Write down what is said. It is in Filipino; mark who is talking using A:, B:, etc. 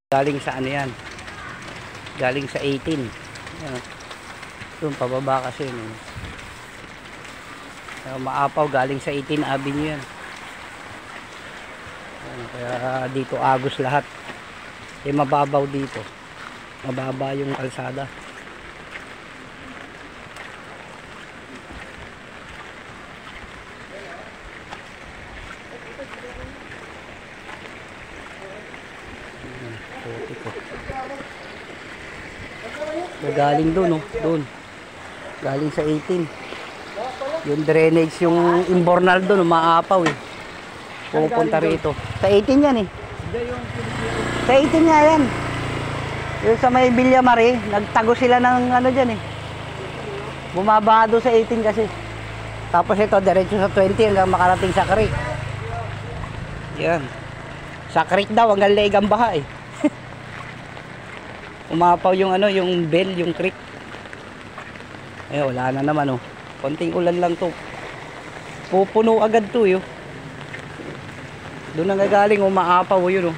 A: Galing sa ano yan? Galing sa 18. Yan. Doon pababa kasi yun. Maapaw galing sa 18 Avenue yan. Yan. Kaya dito agos lahat. Mababaw dito. Mababa yung kalsada. Galing doon, oh. Doon. Galing sa 18. Yung drainage, yung imbornal doon, maapaw eh. Pupunta rito. Sa 18 yan eh. Sa 18 nga yan. Yung sa may Villamar, nagtago sila ng ano dyan eh. Bumaba doon sa 18 kasi. Tapos ito, diretso sa 20 hanggang makarating sa creek. Yan. Sa creek daw, hanggang Legang Baha eh. Umapaw yung ano, yung bell, yung creek. Eh, wala na naman oh. Konting ulan lang to. Pupuno agad to yun. Doon nangagaling, umaapaw yun oh.